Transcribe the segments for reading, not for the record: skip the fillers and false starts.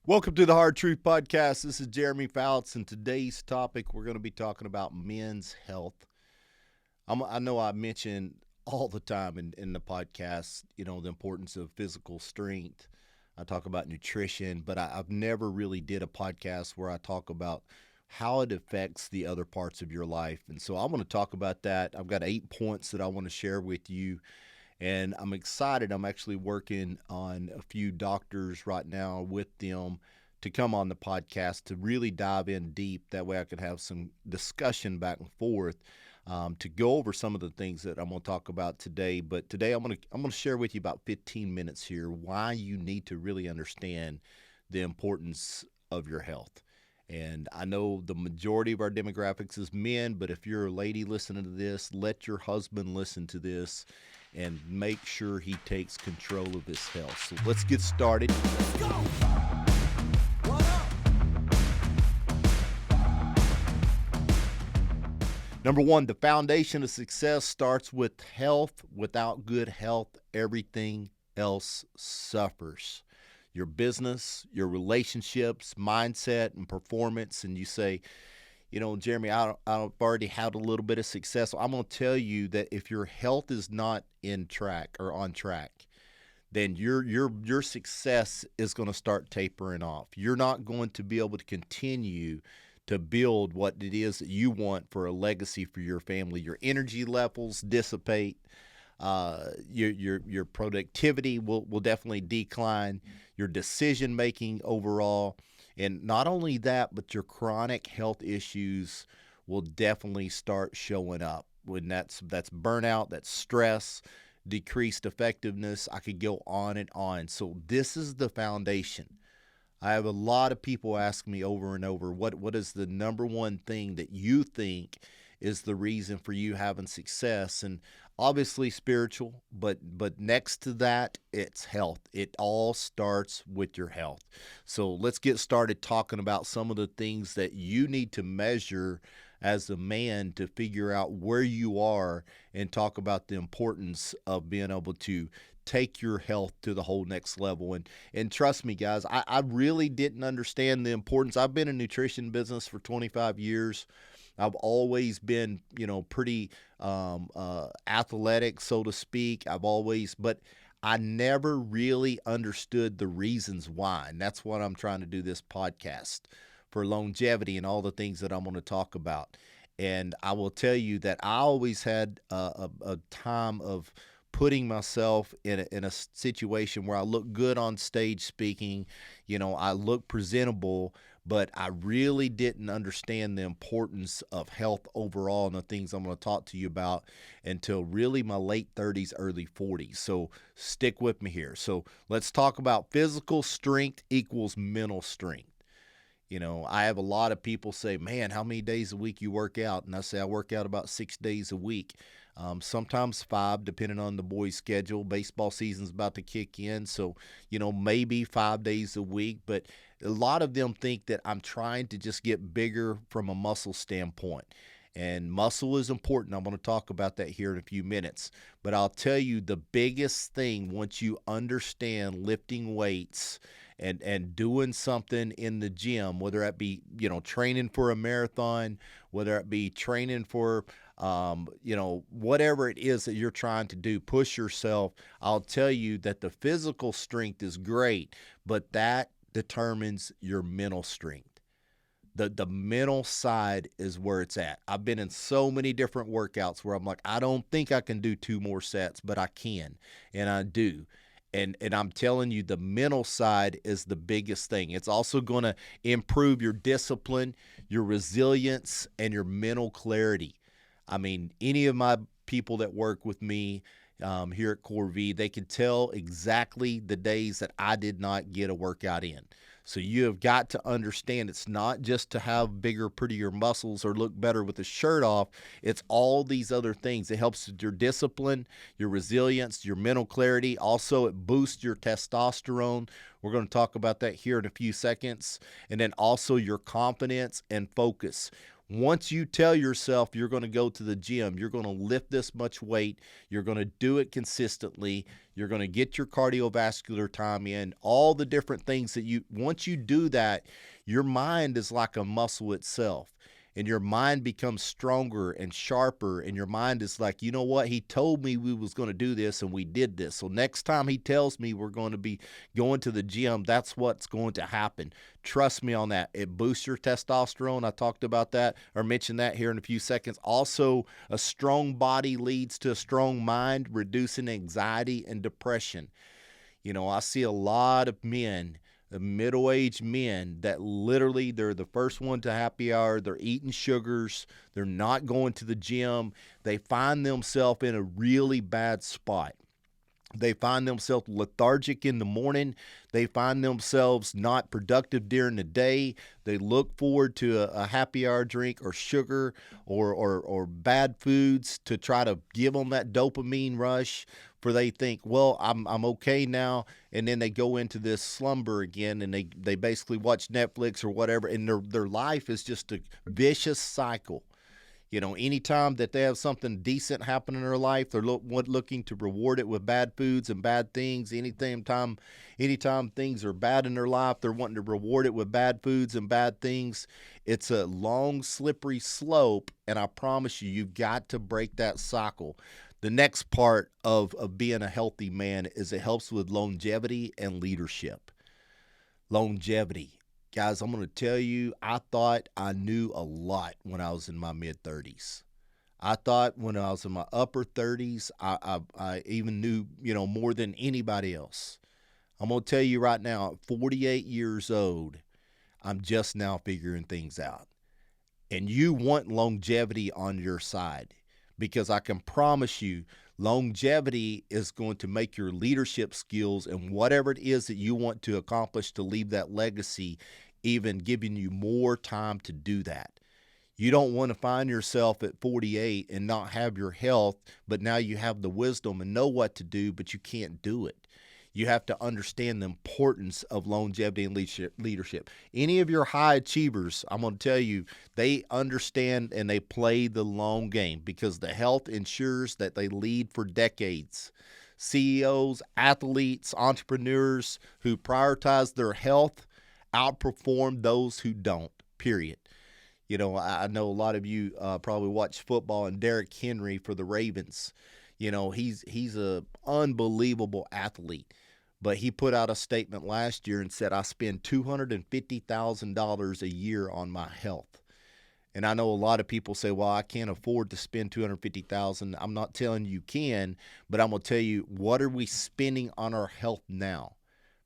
Welcome to the Hard Truth Podcast. This is Jeremy Fouts, and today's topic we're going to be talking about men's health. I know I mention all the time in the podcast, the importance of physical strength. I talk about nutrition, but I've never really did a podcast where I talk about how it affects the other parts of your life. And so I want to talk about that. I've got 8 points that I want to share with you. And I'm excited. I'm actually working on a few doctors right now with them to come on the podcast to really dive in deep. That way I could have some discussion back and forth to go over some of the things that I'm going to talk about today. But today I'm going to share with you about 15 minutes here why you need to really understand the importance of your health. And I know the majority of our demographics is men, but if you're a lady listening to this, let your husband listen to this and make sure he takes control of his health. So let's get started. Let's go. Number one, the foundation of success starts with health. Without good health, everything else suffers. Your business, your relationships, mindset, and performance. And you say, Jeremy, I've already had a little bit of success. I'm going to tell you that if your health is not in track or on track, then your success is going to start tapering off. You're not going to be able to continue to build what it is that you want for a legacy for your family. Your energy levels dissipate. Your productivity will definitely decline. Your decision making overall. And not only that, but your chronic health issues will definitely start showing up. When that's burnout, that's stress, decreased effectiveness. I could go on and on. So this is the foundation. I have a lot of people ask me over and over, what is the number one thing that you think is the reason for you having success? And obviously spiritual, but next to that, it's health. It all starts with your health. So let's get started talking about some of the things that you need to measure as a man to figure out where you are and talk about the importance of being able to take your health to the whole next level. And trust me, guys, I really didn't understand the importance. I've been in nutrition business for 25 years. I've always been, pretty athletic, so to speak. But I never really understood the reasons why. And that's what I'm trying to do this podcast for longevity and all the things that I'm going to talk about. And I will tell you that I always had a time of putting myself in a situation where I look good on stage speaking, I look presentable, but I really didn't understand the importance of health overall and the things I'm going to talk to you about until really my late 30s, early 40s. So stick with me here. So let's talk about physical strength equals mental strength. I have a lot of people say, man, how many days a week you work out? And I say, I work out about 6 days a week. Sometimes 5, depending on the boys' schedule. Baseball season's about to kick in, so, maybe 5 days a week. But a lot of them think that I'm trying to just get bigger from a muscle standpoint. And muscle is important. I'm going to talk about that here in a few minutes. But I'll tell you the biggest thing once you understand lifting weights and doing something in the gym, whether that be, training for a marathon, whether it be training for, whatever it is that you're trying to do, push yourself. I'll tell you that the physical strength is great, but that determines your mental strength. The mental side is where it's at. I've been in so many different workouts where I'm like, I don't think I can do 2 more sets, but I can, and I do. And I'm telling you, the mental side is the biggest thing. It's also going to improve your discipline, your resilience, and your mental clarity. I mean, any of my people that work with me here at Core V, they can tell exactly the days that I did not get a workout in. So you have got to understand it's not just to have bigger, prettier muscles or look better with the shirt off. It's all these other things. It helps with your discipline, your resilience, your mental clarity. Also, it boosts your testosterone. We're going to talk about that here in a few seconds. And then also your confidence and focus. Once you tell yourself you're going to go to the gym, you're going to lift this much weight, you're going to do it consistently, you're going to get your cardiovascular time in, all the different things that once you do that, your mind is like a muscle itself. And your mind becomes stronger and sharper, and your mind is like, you know what, he told me we was going to do this, and we did this. So next time he tells me we're going to be going to the gym, that's what's going to happen. Trust me on that. It boosts your testosterone. I talked about that or mentioned that here in a few seconds. Also, a strong body leads to a strong mind, reducing anxiety and depression. I see a lot of men, middle-aged men, that literally they're the first one to happy hour. They're eating sugars. They're not going to the gym. They find themselves in a really bad spot. They find themselves lethargic in the morning. They find themselves not productive during the day. They look forward to a happy hour drink or sugar or bad foods to try to give them that dopamine rush, for they think, well, I'm okay now, and then they go into this slumber again, and they basically watch Netflix or whatever, and their life is just a vicious cycle. Anytime that they have something decent happen in their life, they're looking to reward it with bad foods and bad things. Anytime things are bad in their life, they're wanting to reward it with bad foods and bad things. It's a long, slippery slope, and I promise you, you've got to break that cycle. The next part of being a healthy man is it helps with longevity and leadership. Longevity. Guys, I'm going to tell you, I thought I knew a lot when I was in my mid-30s. I thought when I was in my upper 30s, I even knew, more than anybody else. I'm going to tell you right now, at 48 years old, I'm just now figuring things out. And you want longevity on your side, because I can promise you, longevity is going to make your leadership skills and whatever it is that you want to accomplish to leave that legacy even giving you more time to do that. You don't want to find yourself at 48 and not have your health, but now you have the wisdom and know what to do, but you can't do it. You have to understand the importance of longevity and leadership. Any of your high achievers, I'm going to tell you, they understand and they play the long game, because the health ensures that they lead for decades. CEOs, athletes, entrepreneurs who prioritize their health outperform those who don't, period. I know a lot of you probably watch football, and Derrick Henry for the Ravens. He's a unbelievable athlete. But he put out a statement last year and said, I spend $250,000 a year on my health. And I know a lot of people say, well, I can't afford to spend $250,000. I'm not telling you can, but I'm going to tell you, what are we spending on our health now?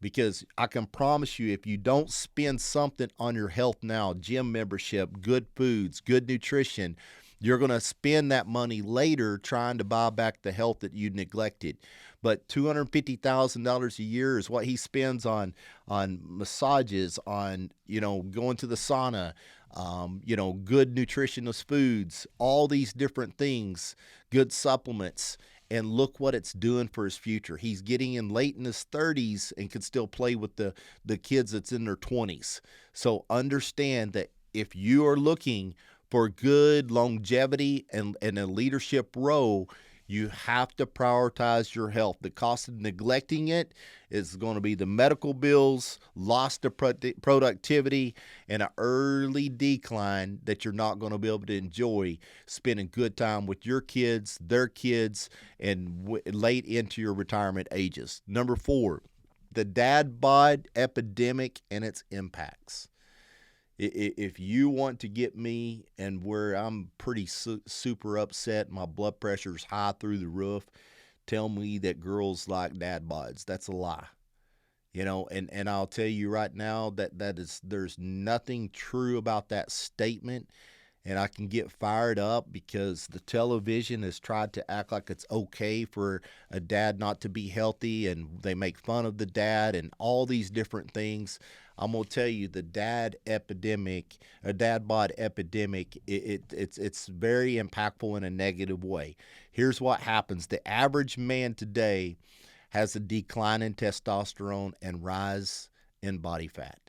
Because I can promise you, if you don't spend something on your health now, gym membership, good foods, good nutrition, you're going to spend that money later trying to buy back the health that you neglected. But $250,000 a year is what he spends on massages, on going to the sauna, good nutritionist foods, all these different things, good supplements. And look what it's doing for his future. He's getting in late in his 30s and can still play with the kids that's in their 20s. So understand that if you are looking for good longevity and a leadership role, you have to prioritize your health. The cost of neglecting it is going to be the medical bills, loss of productivity, and an early decline that you're not going to be able to enjoy spending good time with your kids, their kids, and late into your retirement ages. Number 4, the Dad Bod Epidemic and its impacts. If you want to get me and where I'm pretty super upset, my blood pressure's high through the roof, tell me that girls like dad bods. That's a lie. And I'll tell you right now there's nothing true about that statement. And I can get fired up because the television has tried to act like it's okay for a dad not to be healthy, and they make fun of the dad and all these different things. I'm going to tell you, the dad bod epidemic, it's very impactful in a negative way. Here's what happens. The average man today has a decline in testosterone and rise in body fat.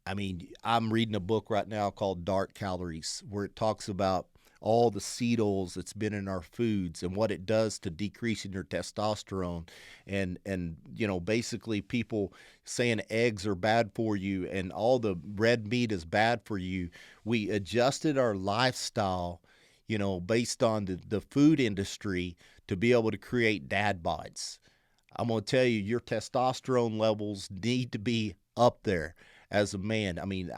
I mean, I'm reading a book right now called Dark Calories, where it talks about all the seed oils that's been in our foods and what it does to decreasing your testosterone, and basically people saying eggs are bad for you and all the red meat is bad for you. We adjusted our lifestyle, based on the food industry to be able to create dad bods. I'm going to tell you, your testosterone levels need to be up there as a man. I mean,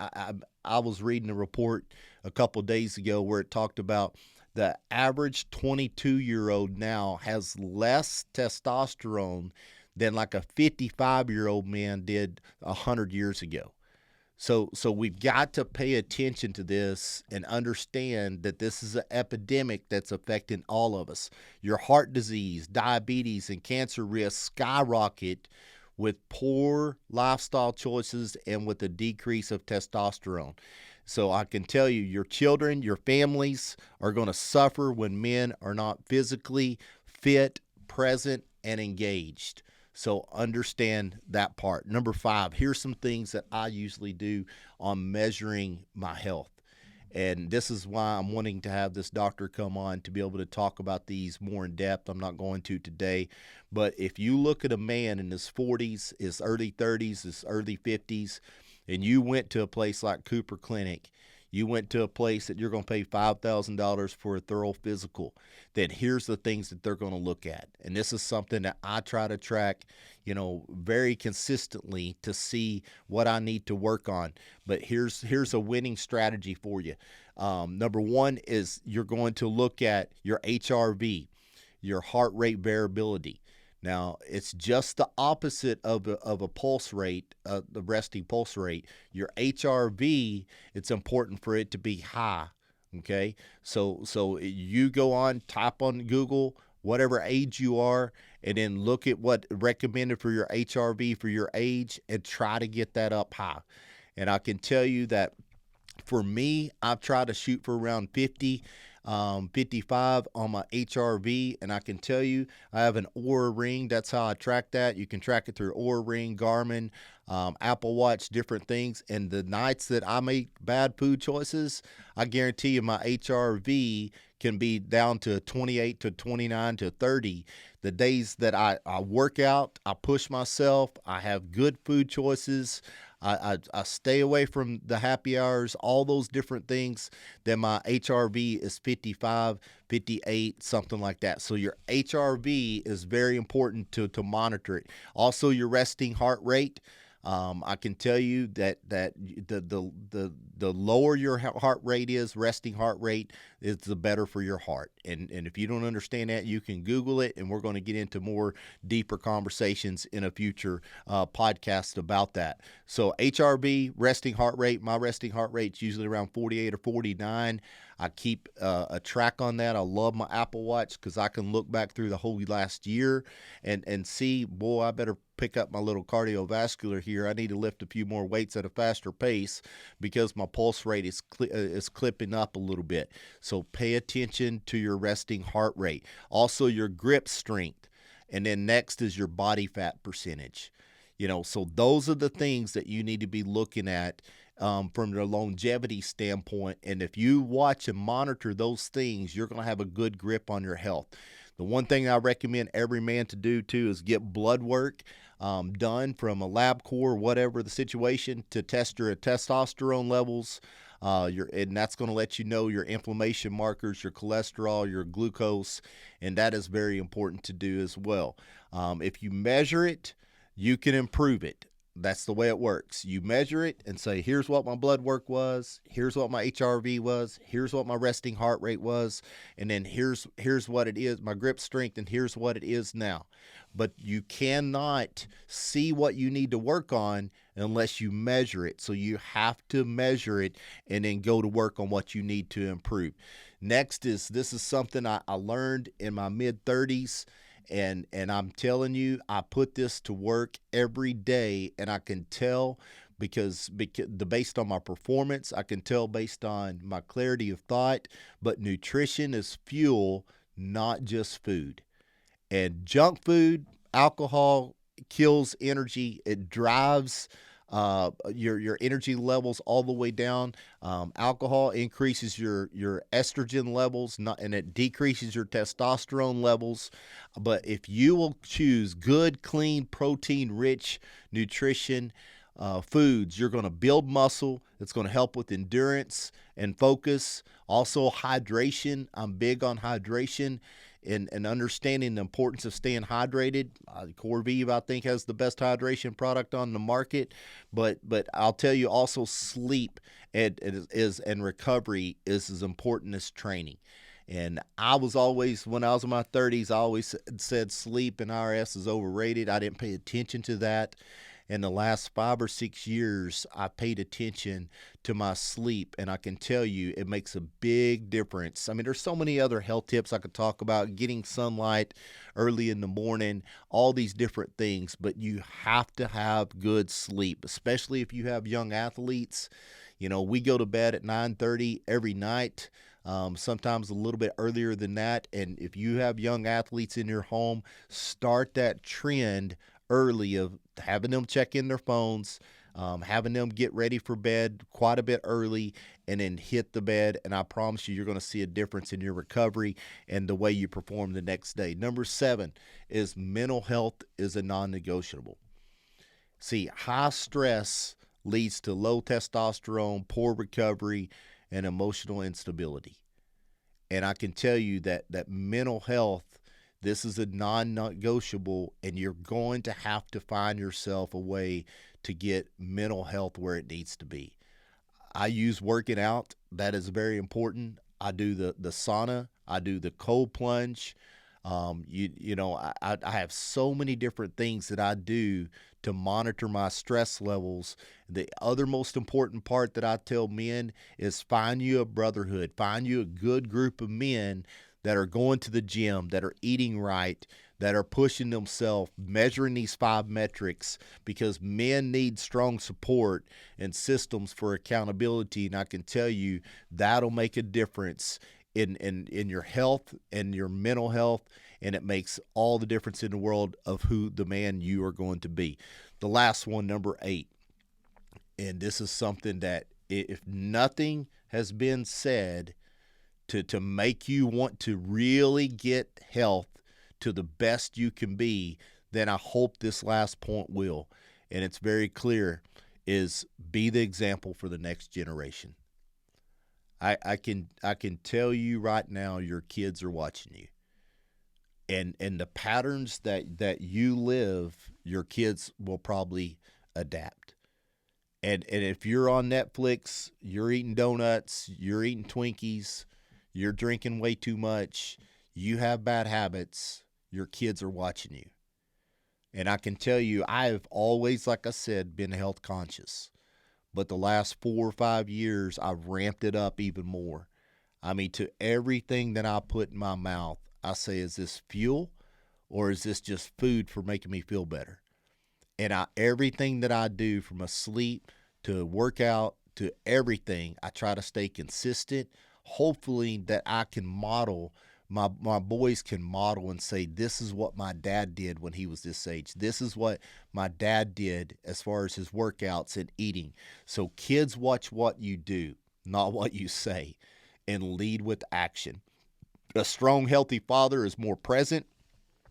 I was reading a report a couple of days ago where it talked about the average 22-year-old now has less testosterone than like a 55-year-old man did 100 years ago. So we've got to pay attention to this and understand that this is an epidemic that's affecting all of us. Your heart disease, diabetes, and cancer risks skyrocket with poor lifestyle choices and with a decrease of testosterone. So I can tell you, your children, your families are going to suffer when men are not physically fit, present, and engaged. So understand that part. Number 5, here's some things that I usually do on measuring my health. And this is why I'm wanting to have this doctor come on to be able to talk about these more in depth. I'm not going to today. But if you look at a man in his 40s, his early 30s, his early 50s, and you went to a place like Cooper Clinic, you went to a place that you're going to pay $5,000 for a thorough physical, then here's the things that they're going to look at. And this is something that I try to track, very consistently to see what I need to work on. But here's a winning strategy for you. Number 1 is you're going to look at your HRV, your heart rate variability. Now, it's just the opposite of a pulse rate, the resting pulse rate. Your HRV, it's important for it to be high. Okay, so you go on, type on Google whatever age you are, and then look at what recommended for your HRV for your age, and try to get that up high. And I can tell you that for me, I've tried to shoot for around 50, 55 on my HRV, and I can tell you I have an Oura Ring. That's how I track that. You can track it through Oura Ring, Garmin, Apple Watch, different things. And the nights that I make bad food choices, I guarantee you my HRV can be down to 28 to 29 to 30. The days that I work out, I push myself, I have good food choices, I stay away from the happy hours, all those different things, then my HRV is 55, 58, something like that. So your HRV is very important to monitor it. Also, your resting heart rate. I can tell you that the lower your heart rate is, resting heart rate, is the better for your heart. And if you don't understand that, you can Google it, and we're going to get into more deeper conversations in a future podcast about that. So HRV, resting heart rate, my resting heart rate is usually around 48 or 49. I keep a track on that. I love my Apple Watch because I can look back through the whole last year and see, boy, I better pick up my little cardiovascular here. I need to lift a few more weights at a faster pace because my pulse rate is clipping up a little bit. So pay attention to your resting heart rate. Also, your grip strength. And then next is your body fat percentage. So those are the things that you need to be looking at from the longevity standpoint. And if you watch and monitor those things, you're going to have a good grip on your health. The one thing I recommend every man to do too is get blood work done from a LabCorp, whatever the situation, to test your testosterone levels. And that's going to let you know your inflammation markers, your cholesterol, your glucose, and that is very important to do as well. If you measure it, you can improve it. That's the way it works. You measure it and say, here's what my blood work was, here's what my HRV was, here's what my resting heart rate was, and then here's what it is, my grip strength, and here's what it is now. But you cannot see what you need to work on unless you measure it. So you have to measure it and then go to work on what you need to improve. Next is, this is something I learned in my mid-30s. And I'm telling you, I put this to work every day, and I can tell because based on my performance, I can tell based on my clarity of thought, but nutrition is fuel, not just food. And junk food, alcohol kills energy. It drives your energy levels all the way down. Alcohol increases your estrogen levels, and it decreases your testosterone levels. But if you will choose good, clean, protein-rich nutrition, foods, you're going to build muscle. It's going to help with endurance and focus. Also, hydration. I'm big on hydration and understanding the importance of staying hydrated. Corvive, I think, has the best hydration product on the market. But I'll tell you also, sleep and recovery is as important as training. And I was always, when I was in my 30s, I always said sleep and RS is overrated. I didn't pay attention to that. In the last 5 or 6 years, I paid attention to my sleep, and I can tell you it makes a big difference. I mean, there's so many other health tips I could talk about, getting sunlight early in the morning, all these different things, but you have to have good sleep, especially if you have young athletes. You know, we go to bed at 9:30 every night. Sometimes a little bit earlier than that. And if you have young athletes in your home, start that trend early of having them check in their phones, having them get ready for bed quite a bit early, and then hit the bed. And I promise you, you're going to see a difference in your recovery and the way you perform the next day. Number 7 is mental health is a non-negotiable. See, high stress leads to low testosterone, poor recovery, and emotional instability. And I can tell you that mental health, this is a non-negotiable, and you're going to have to find yourself a way to get mental health where it needs to be. I use working out. That is very important. I do the sauna. I do the cold plunge. I have so many different things that I do to monitor my stress levels. The other most important part that I tell men is find you a brotherhood, find you a good group of men that are going to the gym, that are eating right, that are pushing themselves, measuring these 5 metrics, because men need strong support and systems for accountability. And I can tell you that'll make a difference in your health and your mental health, and it makes all the difference in the world of who the man you are going to be. The last one, number 8, and this is something that if nothing has been said to make you want to really get health to the best you can be, then I hope this last point will. And it's very clear, is be the example for the next generation. I can tell you right now your kids are watching you. And the patterns that you live, your kids will probably adapt. And if you're on Netflix, you're eating donuts, you're eating Twinkies, you're drinking way too much, you have bad habits, your kids are watching you. And I can tell you, I have always, like I said, been health conscious. But the last 4 or 5 years, I've ramped it up even more. I mean, to everything that I put in my mouth, I say, is this fuel or is this just food for making me feel better? And everything that I do, from a sleep to a workout to everything, I try to stay consistent. Hopefully that I can model, my boys can model and say, this is what my dad did when he was this age. This is what my dad did as far as his workouts and eating. So kids watch what you do, not what you say, and lead with action. A strong, healthy father is more present,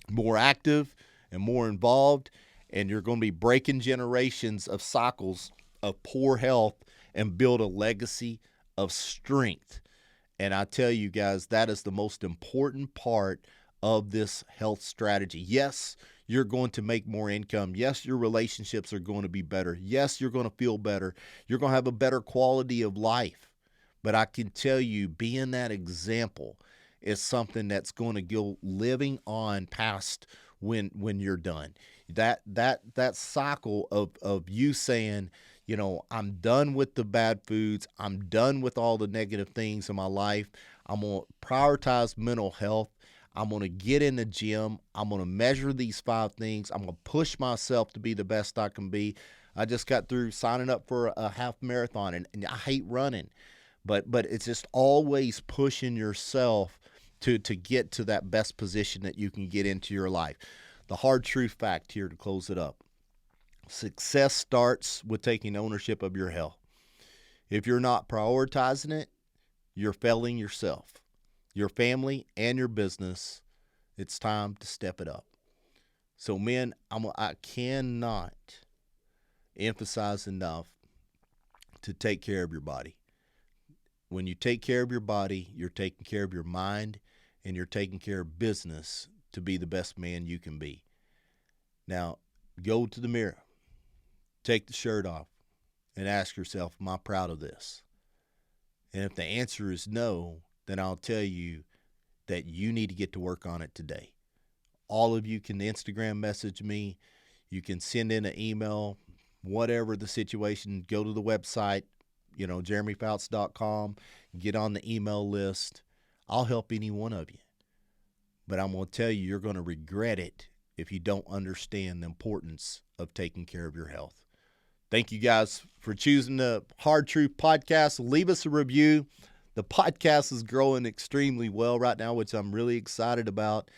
more active, and more involved, and you're going to be breaking generations of cycles of poor health and build a legacy of strength. And I tell you guys, that is the most important part of this health strategy. Yes, you're going to make more income. Yes, your relationships are going to be better. Yes, you're going to feel better. You're going to have a better quality of life. But I can tell you, being that example is something that's going to go living on past when you're done. That cycle of you saying, I'm done with the bad foods. I'm done with all the negative things in my life. I'm going to prioritize mental health. I'm going to get in the gym. I'm going to measure these 5 things. I'm going to push myself to be the best I can be. I just got through signing up for a half marathon, and I hate running, but it's just always pushing yourself to get to that best position that you can get into your life. The hard truth fact here to close it up: Success starts with taking ownership of your health. If you're not prioritizing it, you're failing yourself, your family, and your business. It's time to step it up. So, men, I cannot emphasize enough to take care of your body. When you take care of your body, you're taking care of your mind and you're taking care of business to be the best man you can be. Now, go to the mirror, take the shirt off, and ask yourself, am I proud of this? And if the answer is no, then I'll tell you that you need to get to work on it today. All of you can Instagram message me. You can send in an email, whatever the situation. Go to the website, jeremyfouts.com. Get on the email list. I'll help any one of you. But I'm going to tell you, you're going to regret it if you don't understand the importance of taking care of your health. Thank you guys for choosing the Hard Truth Podcast. Leave us a review. The podcast is growing extremely well right now, which I'm really excited about.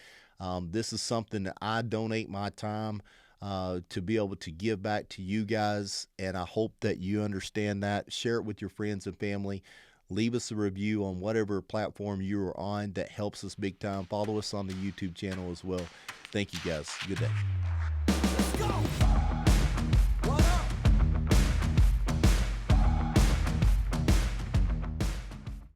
This is something that I donate my time to be able to give back to you guys, and I hope that you understand that. Share it with your friends and family. Leave us a review on whatever platform you are on. That helps us big time. Follow us on the YouTube channel as well. Thank you guys. Good day. Let's go.